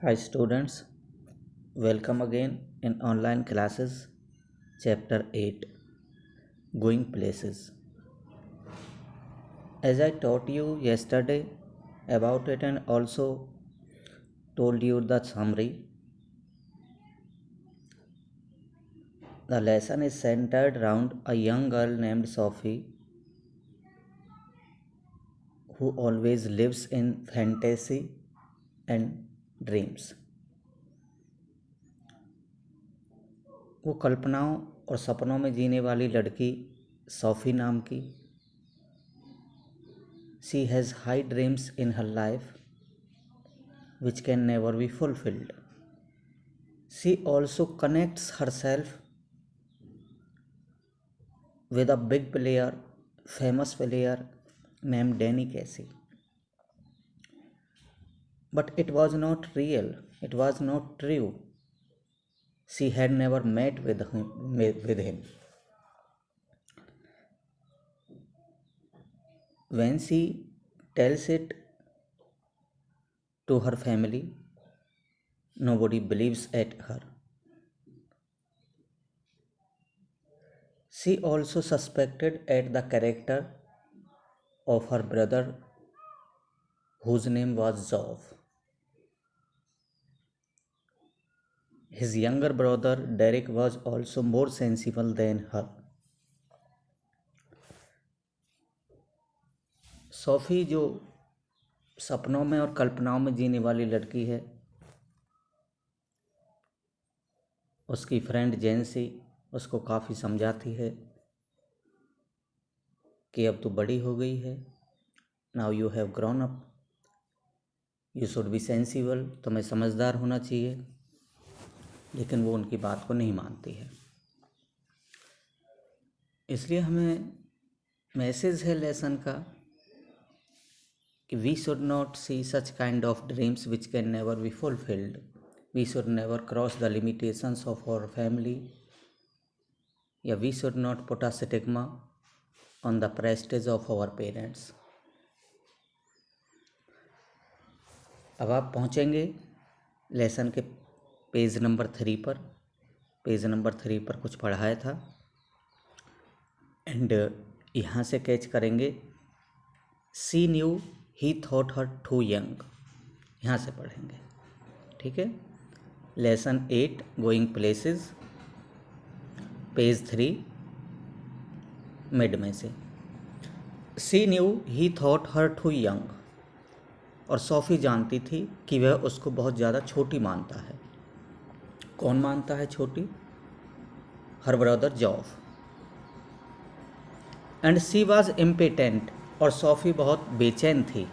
Hi students, welcome again in online classes, chapter 8, Going Places. As I taught you yesterday about it and also told you the summary, the lesson is centered around a young girl named Sophie who always lives in fantasy and dreams. वो कल्पनाओं और सपनों में जीने वाली लड़की Sophie नाम की She has high dreams in her life which can never be fulfilled. She also connects herself with a big player, famous player named Danny Casey. But it was not real, it was not true. She had never met with him. When she tells it to her family, nobody believes at her. She also suspected at the character of her brother, whose name was Zov. His younger brother Derek was also more sensible than her. Sophie जो सपनों में और कल्पनाओं में जीने वाली लड़की है, उसकी फ्रेंड जेंसी उसको काफ़ी समझाती है कि अब तू बड़ी हो गई है, now you have grown up, you should be sensible, तुम्हें समझदार होना चाहिए। लेकिन वो उनकी बात को नहीं मानती है। इसलिए हमें मैसेज है लेसन का कि we should not see such kind of dreams which can never be fulfilled. We should never cross the limitations of our family. Yeah, we should not put a stigma on the prestige of our parents. अब आप पहुँचेंगे lesson के page number 3 पर। Page number 3 पर कुछ पढ़ाया था and यहाँ से कैच करेंगे she knew he thought her too young. यहाँ से पढ़ेंगे, ठीक है। Lesson 8 going places, page 3 mid में से। She knew he thought her too young, और सोफी जानती थी कि वह उसको बहुत ज़्यादा छोटी मानता है। कौन मानता है छोटी? Her brother Jof. And she was impatient, और सोफी बहुत बेचैन थी।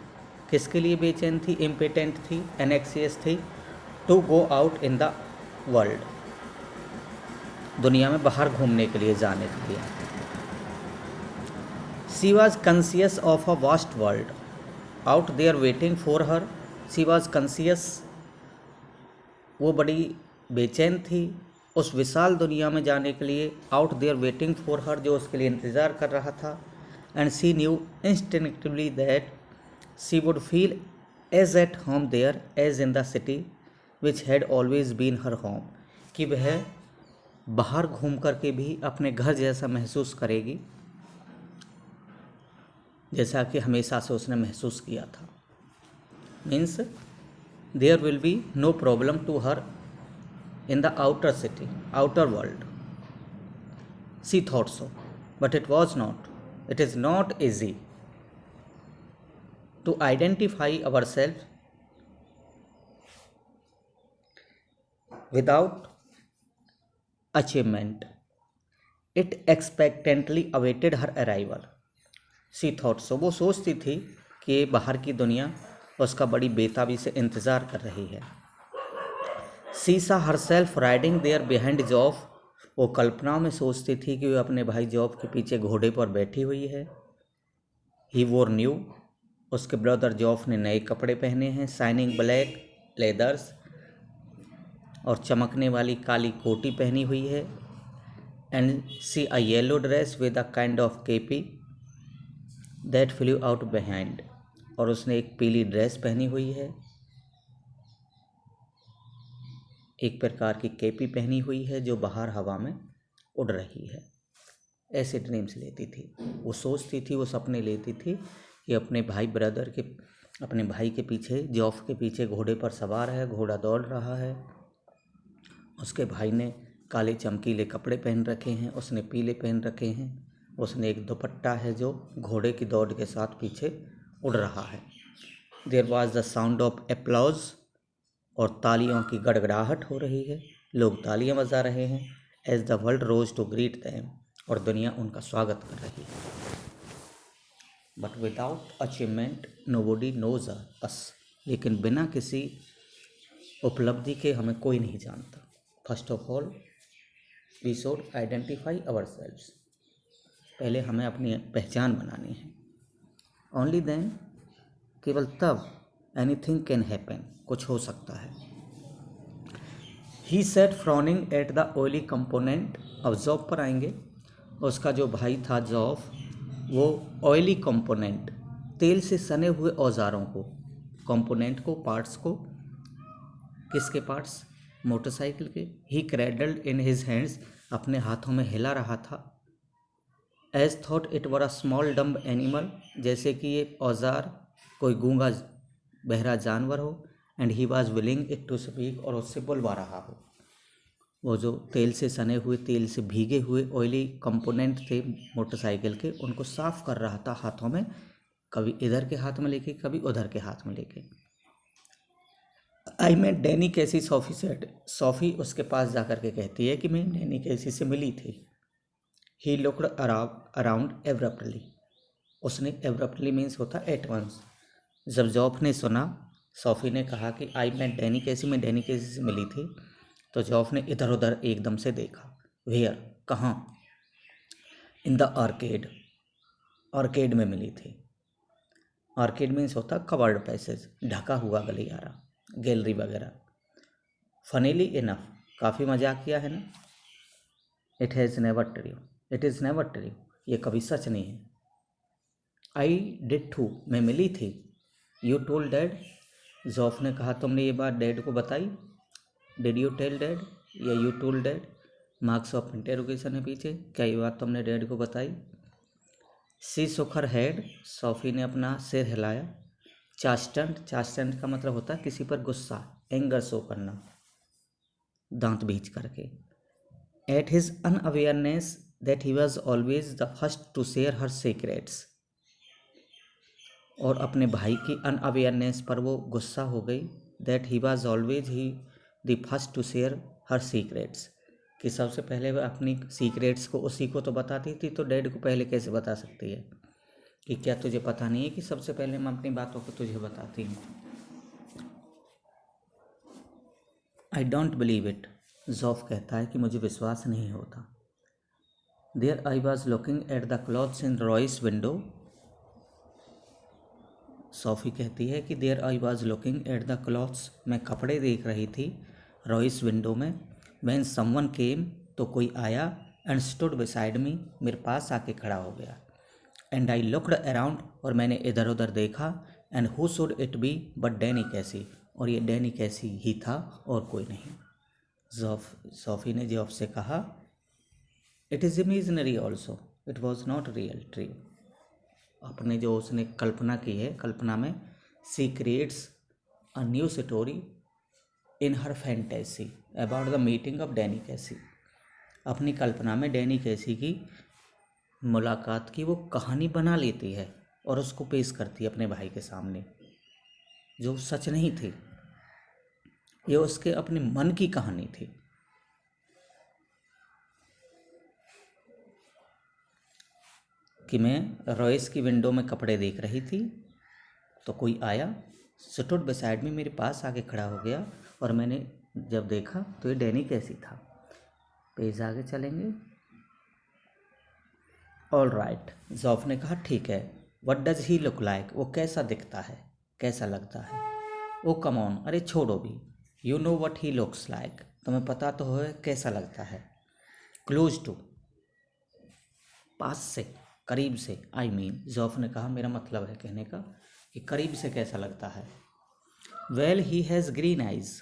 किसके लिए बेचैन थी? इम्पेटेंट थी, एनेक्सियस थी, to go out in the world, दुनिया में बाहर घूमने के लिए, जाने के लिए। She was conscious of a vast world out there waiting for her. She was conscious, वो बड़ी बेचैन थी उस विशाल दुनिया में जाने के लिए, out there waiting for her, जो उसके लिए इंतज़ार कर रहा था। And she knew instinctively that she would feel as at home there as in the city which had always been her home, कि वह बाहर घूम कर के भी अपने घर जैसा महसूस करेगी जैसा कि हमेशा से उसने महसूस किया था। Means there will be no problem to her in the outer city, outer world. She thought so, but it was not. It is not easy to identify ourselves without achievement. It expectantly awaited her arrival. She thought so. वो सोचती थी कि बाहर की दुनिया उसका बड़ी बेताबी से इंतज़ार कर रही है। She saw herself riding there behind Joff. वो कल्पनाओं में सोचती थी कि वो अपने भाई जॉब के पीछे घोड़े पर बैठी हुई है। He wore new, उसके ब्रदर जॉफ ने नए कपड़े पहने हैं, शाइनिंग ब्लैक लेदर्स, और चमकने वाली काली कोटी पहनी हुई है। And see a yellow dress with a kind of cape that flew out behind, और उसने एक पीली ड्रेस पहनी हुई है एक प्रकार की केपी पहनी हुई है जो बाहर हवा में उड़ रही है। ऐसे ड्रीम्स लेती थी। वो सोचती थी, वो सपने लेती थी कि अपने भाई के पीछे, जॉफ के पीछे घोड़े पर सवार है, घोड़ा दौड़ रहा है। उसके भाई ने काले चमकीले कपड़े पहन रखे हैं, उसने पीले पहन रखे हैं। उसने एक दुपट्टा है जो घोड़े की दौड़ के साथ पीछे उड़ रहा है। There was the sound of applause, और तालियों की गड़गड़ाहट हो रही है। लोग तालियां बजा रहे हैं। As the world rose to greet them, और दुनिया उनका स्वागत कर रही है। But without achievement nobody knows us, लेकिन बिना किसी उपलब्धि के हमें कोई नहीं जानता। First of all we should identify ourselves, पहले हमें अपनी पहचान बनानी है। ओनली देन, केवल तब एनीथिंग कैन हैपन, कुछ हो सकता है। He sat frowning at the oily component, अब जॉब पर आएंगे। उसका जो भाई था जॉफ, वो ऑयली कंपोनेंट, तेल से सने हुए औजारों को, कंपोनेंट को, पार्ट्स को, किसके पार्ट्स? मोटरसाइकिल के। He cradled in his hands, अपने हाथों में हिला रहा था। As thought it were a small dumb animal, जैसे कि ये औजार कोई गूंगा बहरा जानवर हो। And he was willing it to speak, और उससे बुलवा रहा हो। वो जो तेल से सने हुए, तेल से भीगे हुए ऑयली कंपोनेंट थे मोटरसाइकिल के, उनको साफ कर रहा था हाथों में, कभी इधर के हाथ में लेके, कभी उधर के हाथ में लेके। I met Danny Casey, Sophie said, Sophie उसके पास जाकर के कहती है कि मैं डैनी कैसी से मिली थी। ही लुक्ड अराउंड एब्रप्टली, उसने, एब्रप्टली मीन्स होता एट वंस। जब जॉफ ने सुना, सोफी ने कहा कि आई मेट डैनी कैसी, मैं डैनी कैसी से मिली थी, तो जॉफ ने इधर उधर एकदम से देखा। वेयर, कहाँ? इन द आर्केड, आर्केड में मिली थी। आर्केड मीन्स होता कवर्ड पैसेज, ढका हुआ गलियारा, गैलरी वगैरह। फनीली इनफ, काफ़ी मजाक किया है ना। It has never true, it is never true, ये कभी सच नहीं है। आई डिड टू, मैं मिली थी। यू टोल्ड डैड, जॉफ ने कहा तुमने ये बात डैड को बताई। डिड यू टेल डैड, या you told dad, marks of interrogation है पीछे, क्या ये बात तुमने डैड को बताई? सी सुखर हेड, सोफी ने अपना सिर हिलाया। चास्टंट, चास्टंट का मतलब होता है किसी पर गुस्सा, एंगर शो करना, दांत भींच करके। At his unawareness that he was always the first to share her secrets, और अपने भाई की अनअवेयरनेस पर वो गुस्सा हो गई। That he was always he the first to share her secrets, कि सबसे पहले वह अपनी सीक्रेट्स को उसी को तो बताती थी, तो डैड को पहले कैसे बता सकती है? कि क्या तुझे पता नहीं है कि सबसे पहले मैं अपनी बातों को तुझे बताती हूँ? I don't believe it, Geoff कहता है कि मुझे विश्वास नहीं होता। There I was looking at the clothes in Royce window, Sophie कहती है कि there I was looking at the clothes, मैं कपड़े देख रही थी रॉयस विंडो में। व्हेन समवन केम, तो कोई आया। एंड स्टूड बिसाइड मी, मेरे पास आके खड़ा हो गया। एंड आई लुक्ड अराउंड, और मैंने इधर उधर देखा। And who should it be but Danny कैसी, और ये डैनी कैसी ही था और कोई नहीं। सोफी ने जॉफ से कहा, it is imaginary also, it was not real true. अपने जो उसने कल्पना की है, कल्पना में she creates a new story in her fantasy about the meeting of Danny Cassie. अपनी कल्पना में डैनी कैसी की मुलाकात की वो कहानी बना लेती है और उसको पेश करती है अपने भाई के सामने, जो सच नहीं थी, ये उसके अपने मन की कहानी थी। कि मैं रॉयस की विंडो में कपड़े देख रही थी, तो कोई आया, स्टूड बिसाइड में, मेरे पास आके खड़ा हो गया, और मैंने जब देखा तो ये डैनी कैसी था। पेज आगे चलेंगे। ऑल राइट, जॉफ ने कहा ठीक है। What does he look like, वो कैसा दिखता है, कैसा लगता है? ओ कम ऑन, अरे छोड़ो भी। You know what he looks like, तुम्हें पता तो है कैसा लगता है। क्लोज टू, पास से, करीब से। आई मीन, जॉफ ने कहा मेरा मतलब है कहने का कि करीब से कैसा लगता है। Well he has green eyes,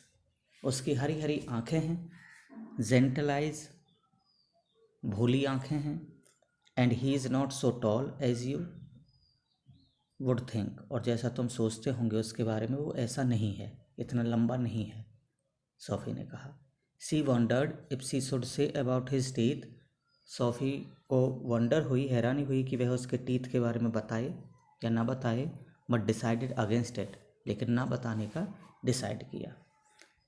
उसकी हरी हरी आँखें हैं, जेंटल आइज, भोली आँखें हैं, and he is not so tall as you would think, और जैसा तुम सोचते होंगे उसके बारे में वो ऐसा नहीं है, इतना लंबा नहीं है, सोफ़ी ने कहा। She wondered if she should say about his teeth, Sophie को वंडर हुई, हैरानी हुई कि वह उसके टीथ के बारे में बताए या ना बताए, बट डिसाइडेड अगेंस्ट इट, लेकिन ना बताने का डिसाइड किया।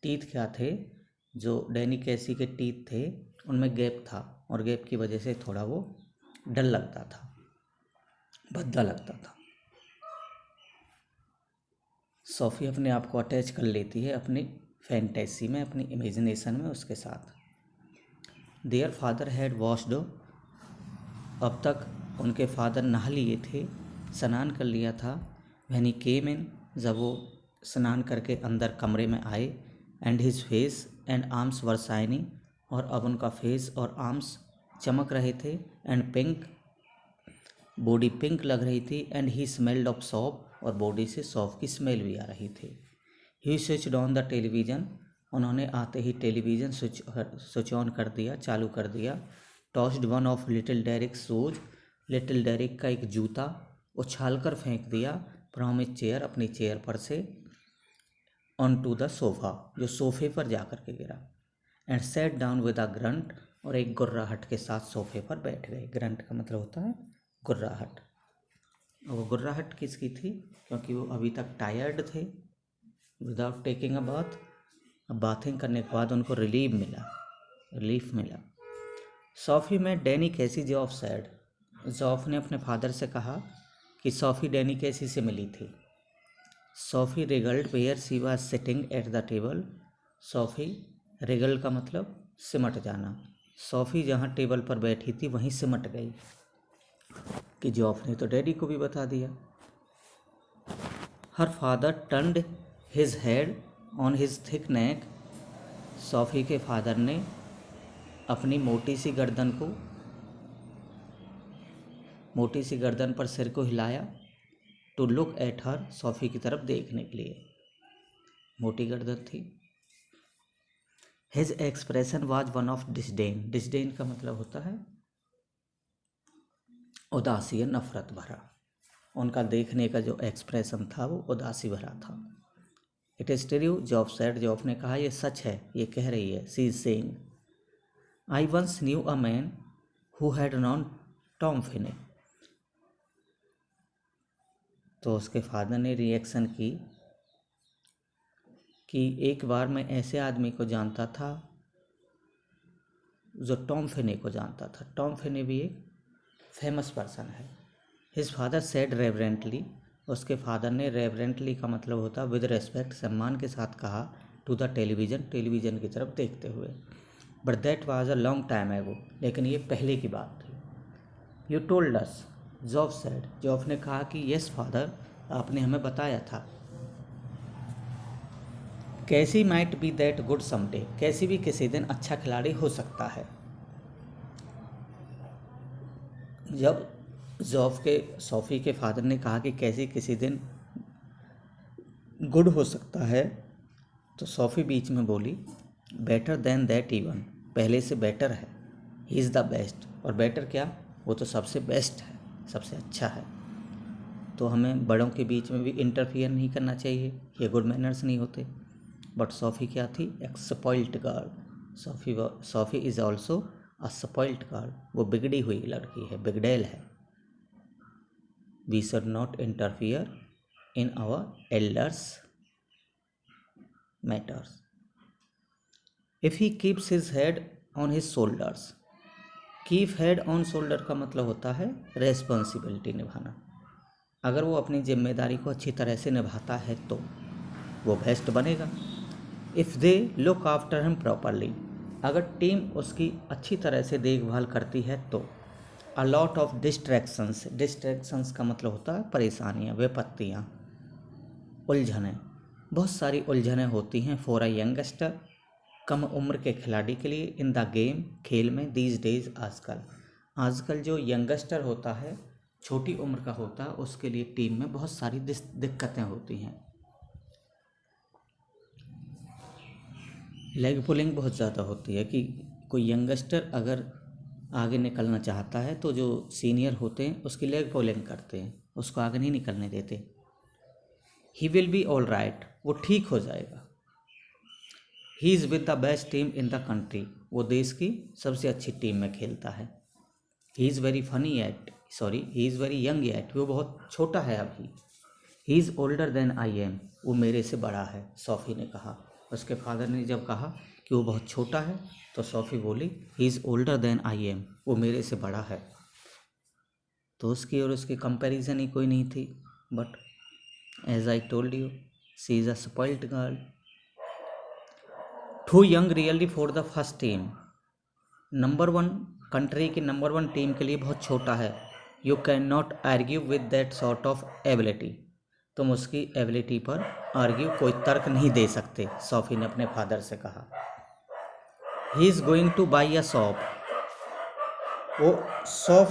टीथ क्या थे? जो डैनी कैसी के टीथ थे उनमें गैप था, और गैप की वजह से थोड़ा वो डर लगता था, भद्दा लगता था। सोफ़ी अपने आप को अटैच कर लेती है अपनी फैंटेसी में, अपनी इमेजिनेशन में उसके साथ। देयर फादर हैड वॉश्ड, अब तक उनके फादर नहा लिए थे, स्नान कर लिया था। व्हेन ही केम इन, जब वो स्नान करके अंदर कमरे में आए, and his face and arms were shining, और अब उनका फेस और आर्म्स चमक रहे थे, एंड पिंक, बॉडी पिंक लग रही थी, एंड ही स्मेल्ड ऑफ सौफ, और बॉडी से सौफ की स्मेल भी आ रही थी। ही स्विच्ड ऑन द टेलीविज़न, उन्होंने आते ही टेलीविज़न स्विच ऑन कर दिया, चालू कर दिया। Tossed one of little Derrick shoes, little Derrick का एक जूता उछाल कर फेंक दिया, फ्रॉम ए चेयर, अपनी चेयर पर से, ऑन टू द सोफ़ा, जो सोफ़े पर जा कर के गिरा, and set down with a grunt, और एक गुर्राहट के साथ सोफ़े पर बैठ गए। ग्रंट का मतलब होता है गुर्राहट। और वो गुर्राहट किसकी थी? क्योंकि वो अभी तक टायर्ड थे विदाउट टेकिंग अ बाथ। अब बाथिंग करने के बाद उनको रिलीफ मिला। सोफ़ी में डैनी कैसी जॉब सैड, जॉफ ने अपने फादर से कहा कि सोफ़ी डैनी कैसी से मिली थी। Sophie wriggled where she was sitting at the table, Sophie, wriggle का मतलब सिमट जाना, सोफ़ी जहाँ टेबल पर बैठी थी वहीं सिमट गई, कि जॉफ ने तो डैडी को भी बता दिया। Her father turned his head on his thick neck, Sophie के फादर ने अपनी मोटी सी गर्दन पर सिर को हिलाया, to look at her, Sophie की तरफ देखने के लिए, मोटी गर्दन थी। His expression was one of disdain, disdain का मतलब होता है उदासी या नफरत भरा। उनका देखने का जो एक्सप्रेशन था वो उदासी भरा था। It is true, Jof said, job ने कहा ये सच है, ये कह रही है। She is saying, I once knew a man who had known Tom Finney, तो उसके फादर ने रिएक्शन की कि एक बार मैं ऐसे आदमी को जानता था जो टॉम फिने को जानता था। टॉम फिने भी एक फेमस पर्सन है। हिज फादर सेड रेवरेंटली, उसके फादर ने, रेवरेंटली का मतलब होता विद रेस्पेक्ट, सम्मान के साथ कहा, टू द टेलीविज़न, टेलीविज़न की तरफ देखते हुए। But that was a long time एगो, लेकिन ये पहले की बात थी। You told us, job said, job ने कहा कि यस फादर, आपने हमें बताया था। कैसी might be that good someday, कैसी भी किसी दिन अच्छा खिलाड़ी हो सकता है। जब सोफ़ी के फादर ने कहा कि कैसी किसी दिन गुड हो सकता है, तो सोफ़ी बीच में बोली, बेटर देन दैट इवन, पहले से बेटर है। ही इज़ द बेस्ट, और बेटर क्या, वो तो सबसे बेस्ट है, सबसे अच्छा है। तो हमें बड़ों के बीच में भी इंटरफियर नहीं करना चाहिए, ये गुड मैनर्स नहीं होते। बट सोफ़ी क्या थी? एक spoiled girl. Sophie is also a spoiled girl, वो बिगड़ी हुई लड़की है, बिगड़ैल है। We should not interfere in our elders matters. If he keeps his head on his shoulders, keep head on shoulder का मतलब होता है रेस्पॉन्सिबिलिटी निभाना। अगर वो अपनी जिम्मेदारी को अच्छी तरह से निभाता है तो वो बेस्ट बनेगा। If they look after him properly, अगर टीम उसकी अच्छी तरह से देखभाल करती है तो। A lot of distractions, distractions का मतलब होता है परेशानियाँ, विपत्तियाँ, उलझनें, बहुत सारी उलझनें होती हैं फॉर अ यंगस्टर, कम उम्र के खिलाड़ी के लिए, इन द गेम, खेल में, दीज डेज, आजकल जो यंगस्टर होता है, छोटी उम्र का होता है, उसके लिए टीम में बहुत सारी दिक्कतें होती हैं। लेग पुलिंग बहुत ज़्यादा होती है कि कोई यंगस्टर अगर आगे निकलना चाहता है तो जो सीनियर होते हैं उसकी लेग पुलिंग करते हैं, उसको आगे नहीं निकलने देते। He will be all right, वो ठीक हो जाएगा। He is with the best team in the country, वो देश की सबसे अच्छी टीम में खेलता है। He is very funny at he is very young at, वो बहुत छोटा है अभी। He is older than I am, वो मेरे से बड़ा है, सोफ़ी ने कहा। उसके फादर ने जब कहा कि वो बहुत छोटा है तो सोफ़ी बोली he is older than I am, वो मेरे से बड़ा है। तो उसकी और उसकी कंपैरिजन ही कोई नहीं थी। But as I told you, she is a spoiled girl. Too young really for the first team, number one country की नंबर वन टीम के लिए बहुत छोटा है। You can not argue with that sort of ability, तुम उसकी ability पर argue कोई तर्क नहीं दे सकते, सोफ़ी ने अपने फादर से कहा। He is going two by a shop, वो शॉप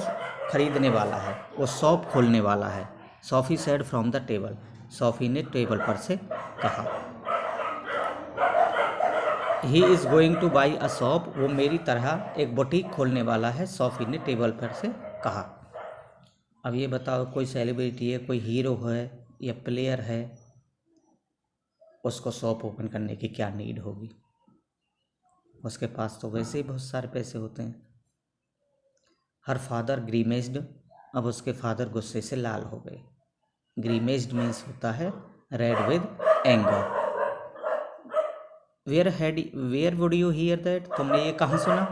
खरीदने वाला है, वो शॉप खोलने वाला है। SoFi said from the table, SoFi ने टेबल पर से कहा। He is going two by a shop, वो मेरी तरह एक बुटीक खोलने वाला है, सोफ़ी ने टेबल पर से कहा। अब ये बताओ, कोई सेलिब्रिटी है, कोई हीरो है या प्लेयर है, उसको शॉप ओपन करने की क्या नीड होगी? उसके पास तो वैसे ही बहुत सारे पैसे होते हैं। हर फादर ग्रीमेज्ड, अब उसके फादर गुस्से से लाल हो गए। ग्रीमेज्ड मीन्स होता है red with anger. Where would you hear that, तुमने ये कहाँ सुना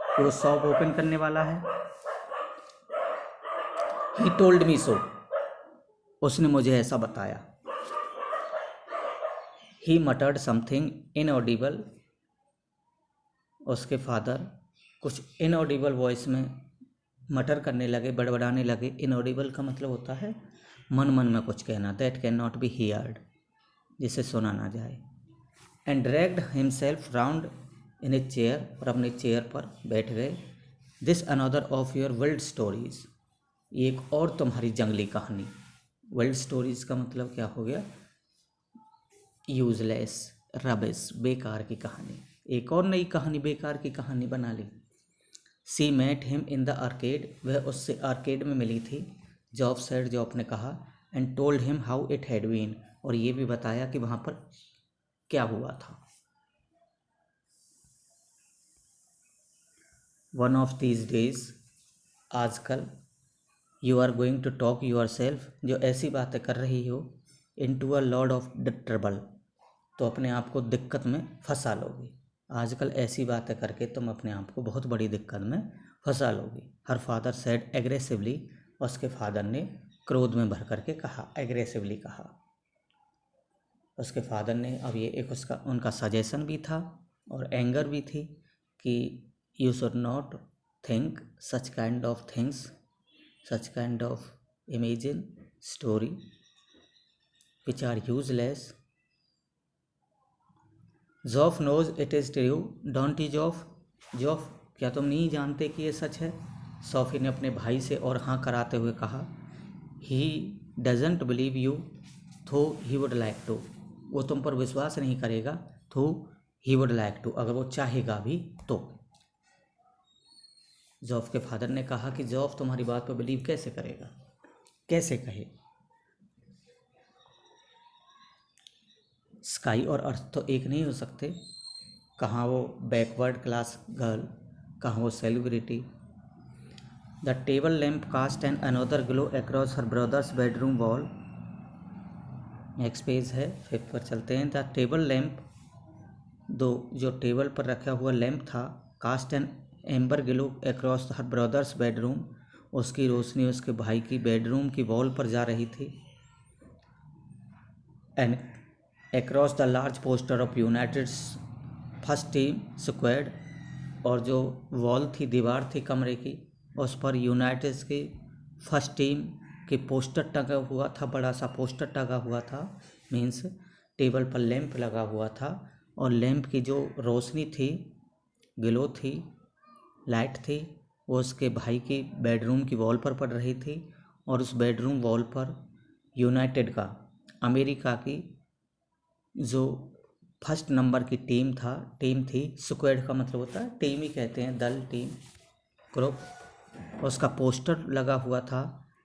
कि वो शॉप ओपन करने वाला है? ही टोल्ड मी सो, उसने मुझे ऐसा बताया। ही मटर्ड समथिंग इनऑडिबल, उसके फादर कुछ इनऑडिबल वॉइस में मटर करने लगे, बड़बड़ाने लगे। इनऑडिबल का मतलब होता है मन मन में कुछ कहना, that can not be heard, जिसे सुना ना जाए। And dragged himself round in a chair, और अपने चेयर पर बैठ गए। This another of your world stories, एक और तुम्हारी जंगली कहानी। वर्ल्ड स्टोरीज का मतलब क्या हो गया? यूजलेस, रबिश, बेकार की कहानी। एक और नई कहानी, बेकार की कहानी बना ली। She met him in the arcade, वह उससे आर्केड में मिली थी। जॉब सेड, जॉब ने कहा। And told him how it had been, और ये भी बताया कि वहाँ पर क्या हुआ था। वन ऑफ दीज डेज, आजकल, you are going to talk yourself, जो ऐसी बातें कर रही हो, into a load of trouble, तो अपने आप को दिक्कत में फंसा लोगे। आजकल ऐसी बातें करके तुम अपने आप को बहुत बड़ी दिक्कत में फंसा लोगे। हर फादर सेड एग्रेसिवली, उसके फादर ने क्रोध में भर करके कहा, एग्रेसिवली कहा। उसके फादर ने, अब ये एक उसका उनका सजेशन भी था और एंगर भी थी कि you should not think such kind of things, such kind of imagine story which are useless. Zoff knows it is true, don't you Zoff? Zoff, क्या तुम नहीं जानते कि ये सच है? सोफ़ी ने अपने भाई से और हाँ कराते हुए कहा। He doesn't believe you though he would like to, वो तुम पर विश्वास नहीं करेगा though he would like to, अगर वो चाहेगा भी तो। जॉफ के फादर ने कहा कि जॉफ तुम्हारी बात पर बिलीव कैसे करेगा, कैसे कहे? स्काई और अर्थ तो एक नहीं हो सकते। कहाँ वो बैकवर्ड क्लास गर्ल, कहाँ वो celebrity. The table lamp cast and another glow across her brothers bedroom wall. Next page है, 5 पर चलते हैं। द टेबल लैम्प, जो टेबल पर रखा हुआ लैम्प था, cast and amber glow across her brothers bedroom, उसकी रोशनी उसके भाई की बेडरूम की वॉल पर जा रही थी। And across the large poster of United first team squad, और जो वॉल थी, दीवार थी कमरे की, उस पर यूनाइटेड की फर्स्ट टीम के पोस्टर टंगा हुआ था, बड़ा सा पोस्टर टंगा हुआ था। मीन्स टेबल पर लैंप लगा हुआ था और लैंप की जो रोशनी थी, ग्लो थी, लाइट थी, वो उसके भाई की बेडरूम की वॉल पर पड़ रही थी। और उस बेडरूम वॉल पर यूनाइटेड का, अमेरिका की जो फर्स्ट नंबर की टीम थी। स्क्वाड का मतलब होता है टीम ही कहते हैं, दल, टीम, ग्रुप। उसका पोस्टर लगा हुआ था।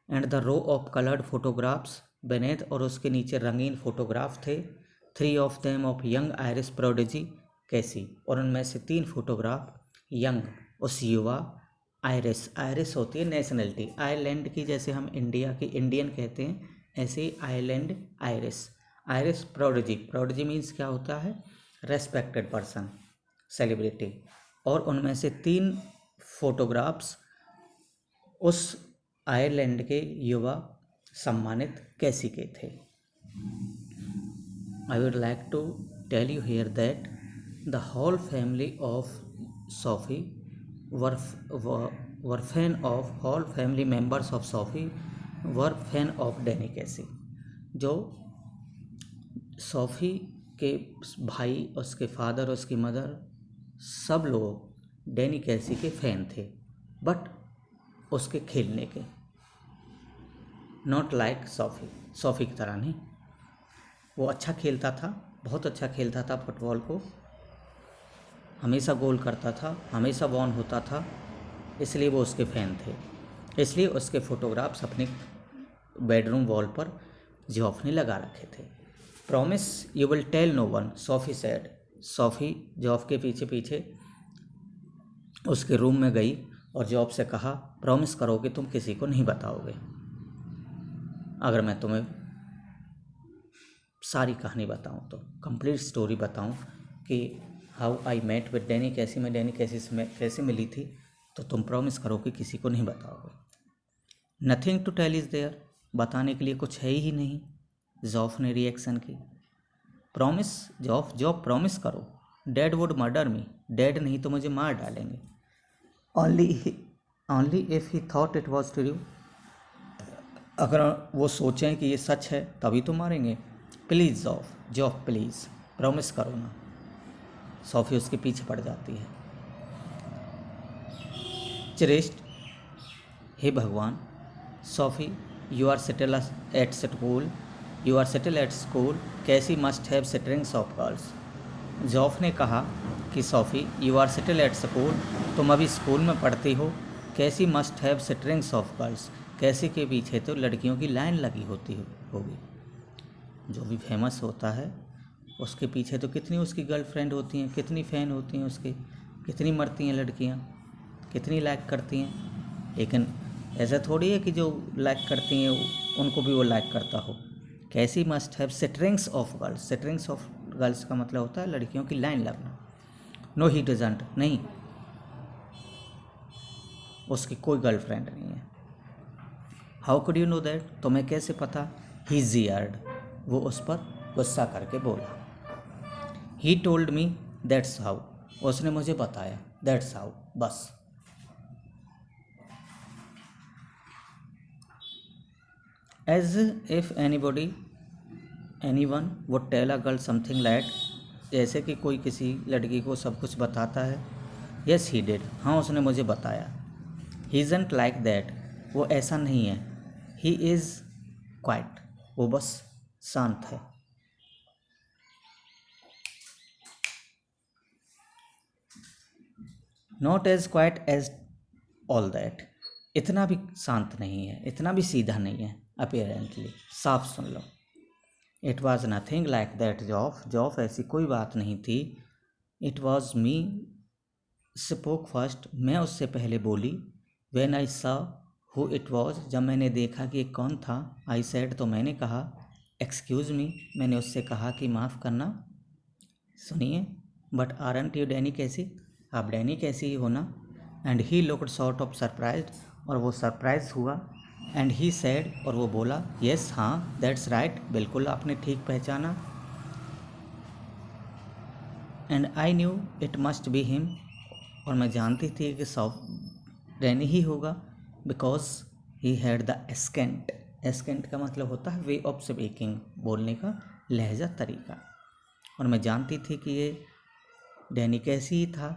And the row of coloured photographs beneath, और उसके नीचे रंगीन फोटोग्राफ थे। 3 of them of young Irish prodigy Casey, और उनमें से 3 फोटोग्राफ यंग, उस युवा आयरिश होती है नेशनलिटी, आयरलैंड की, जैसे हम इंडिया की इंडियन कहते हैं, ऐसे ही आयरलैंड आयरिश प्रोडिजी मीन्स क्या होता है, रेस्पेक्टेड पर्सन, सेलिब्रिटी। और उनमें से 3 फोटोग्राफ्स उस आयरलैंड के युवा सम्मानित कैसी के थे। I would like to tell you here that the whole family of Sophie were fan of, whole family members of Sophie were fan of Danny Casey। जो सोफी के भाई, उसके फादर, उसकी मदर, सब लोग डैनी कैसी के फ़ैन थे, बट उसके खेलने के, नॉट लाइक सोफी की तरह नहीं। वो अच्छा खेलता था, बहुत अच्छा खेलता था फुटबॉल को, हमेशा गोल करता था, हमेशा वॉन होता था, इसलिए वो उसके फ़ैन थे। इसलिए उसके फ़ोटोग्राफ्स अपने बेडरूम वॉल पर जॉफ ने लगा रखे थे। Promise you will tell no one, Sophie said. Sophie Geoff के पीछे पीछे उसके रूम में गई और जॉफ से कहा, प्रॉमिस करो कि तुम किसी को नहीं बताओगे, अगर मैं तुम्हें सारी कहानी बताऊं तो, कंप्लीट स्टोरी बताऊं कि how I met with Danny कैसी, मैं डैनी कैसी से कैसे मिली थी, तो तुम प्रॉमिस करो कि किसी को नहीं बताओगे। Nothing to tell is there, बताने के लिए कुछ है ही नहीं, जॉफ ने रिएक्शन की। प्रॉमिस जॉफ प्रॉमिस करो, dad would murder me, dad नहीं तो मुझे मार डालेंगे। Only if he thought it was true, अगर वो सोचें कि ये सच है तभी तो मारेंगे। प्लीज़ जॉफ प्लीज़ प्रॉमिस करो ना। सोफी उसके पीछे पड़ जाती है। चिरेस्ट, हे भगवान, Sophie you are settle at school, Cassie must have strings of girls. Jof ने कहा कि Sophie you are settle at school, तुम अभी स्कूल में पढ़ती हो, Cassie must have strings of girls, Cassie के पीछे तो लड़कियों की लाइन लगी होती होगी। जो भी फेमस होता है उसके पीछे तो कितनी उसकी गर्लफ्रेंड होती हैं, कितनी फ़ैन होती हैं उसकी, कितनी मरती हैं लड़कियां, कितनी लाइक करती हैं। लेकिन ऐसा थोड़ी है कि जो लाइक करती हैं उनको भी वो लाइक करता हो। Cassie must have strings of girls, strings of girls का मतलब होता है लड़कियों की लाइन लगना। नो ही डजंट, नहीं, उसकी कोई गर्लफ्रेंड नहीं है। How could you know that, तुम्हें कैसे पता। ही जीयर्ड, वो उस पर गुस्सा करके बोला। He told me that's how, उसने मुझे बताया, दैट्स हाउ, बस। As if anyone would tell a girl something like, जैसे कि कोई किसी लड़की को सब कुछ बताता है। यस ही डिड, हाँ उसने मुझे बताया। ही इजंट लाइक दैट, वो ऐसा नहीं है। ही इज़ क्वाइट, वो बस शांत है। Not as quite as all that, इतना भी शांत नहीं है, इतना भी सीधा नहीं है अपेरेंटली, साफ सुन लो। It was nothing like that Jof, ऐसी कोई बात नहीं थी। It was me spoke first, मैं उससे पहले बोली। When I saw who it was, जब मैंने देखा कि कौन था। आई सेड, तो मैंने कहा। एक्सक्यूज़ मी, मैंने उससे कहा कि माफ़ करना, सुनिए। बट आरंट यू डैनी कैसी, आप डैनी कैसी ही हो ना। And he looked sort of surprised, और वो सरप्राइज हुआ। एंड ही सेड, और वो बोला, येस हाँ, दैट्स राइट, बिल्कुल आपने ठीक पहचाना। And I knew it must be him, और मैं जानती थी कि डैनी ही होगा। बिकॉज ही हैड द एस्केंट का मतलब होता है वे ऑफ स्पीकिंग, बोलने का लहजा, तरीका। और मैं जानती थी कि ये डैनी कैसी ही था।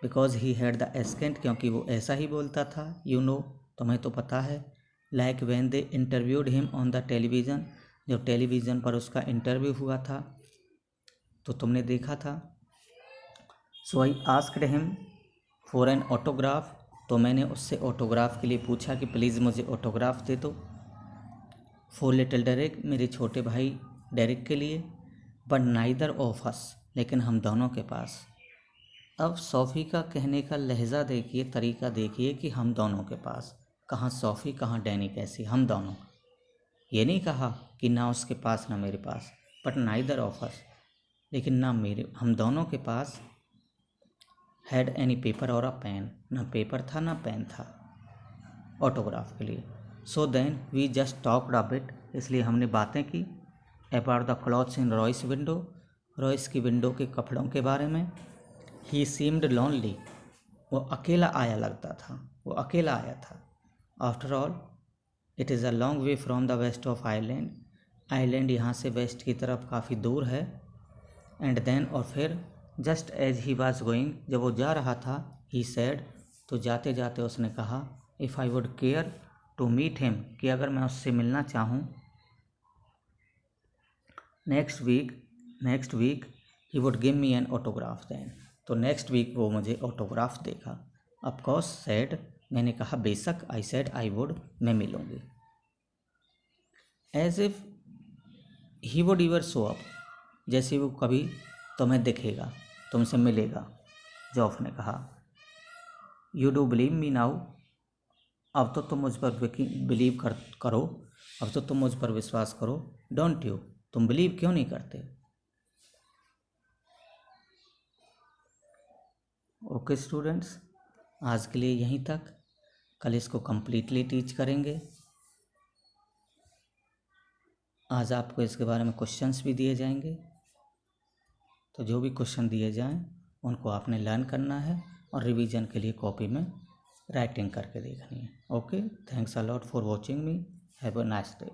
बिकॉज ही हैड द एस्केंट, क्योंकि वो ऐसा ही बोलता था। यू नो, तुम्हें तो पता है। Like when they interviewed him on the television, जब टेलीविज़न पर उसका इंटरव्यू हुआ था। तो तुमने देखा था। So I asked him for an autograph, तो मैंने उससे ऑटोग्राफ के लिए पूछा कि प्लीज़ मुझे ऑटोग्राफ दे दो। फॉर लिटिल डेरिक, मेरे छोटे भाई डेरिक के लिए। बट नाइदर ऑफ अस, लेकिन हम दोनों के पास। अब सोफ़ी का कहने का लहजा देखिए, तरीका देखिए कि हम दोनों के पास। कहाँ सोफ़ी, कहाँ डैनी कैसी, हम दोनों। ये नहीं कहा कि ना उसके पास ना मेरे पास, बट नाइदर ऑफ अस, लेकिन ना मेरे, हम दोनों के पास हैड एनी पेपर और अ पेन, ना पेपर था ना पेन था ऑटोग्राफ के लिए। So then we just talked a bit, इसलिए हमने बातें की about the clothes in Royce window, Royce की विंडो के कपड़ों के बारे में। ही सीम्ड लॉनली, वो अकेला आया लगता था, वो अकेला आया था। After all it is a long way from the west of Ireland, Ireland यहाँ से वेस्ट की तरफ काफ़ी दूर है। एंड देन, और फिर just as he was going, जब वो जा रहा था, ही सैड, तो जाते जाते उसने कहा, if I would care to meet him, कि अगर मैं उससे मिलना चाहूँ, next week he would give me an autograph then, तो नेक्स्ट वीक वो मुझे ऑटोग्राफ देगा। ऑफकोर्स सैड, मैंने कहा बेशक, आई सेड आई वुड, मैं मिलूँगी। As if he would ever show up, जैसे वो कभी तुम्हें दिखेगा, तुमसे मिलेगा। जॉफ ने कहा, you do believe me now, अब तो तुम मुझ पर बिलीव करो, अब तो तुम मुझ पर विश्वास करो। डोंट यू, तुम बिलीव क्यों नहीं करते? ओके स्टूडेंट्स, आज के लिए यहीं तक, कल इसको कम्प्लीटली टीच करेंगे। आज आपको इसके बारे में क्वेश्चंस भी दिए जाएंगे, तो जो भी क्वेश्चन दिए जाएं उनको आपने लर्न करना है और रिवीजन के लिए कॉपी में राइटिंग करके देखनी है। Okay, thanks a lot for watching me, have a nice day.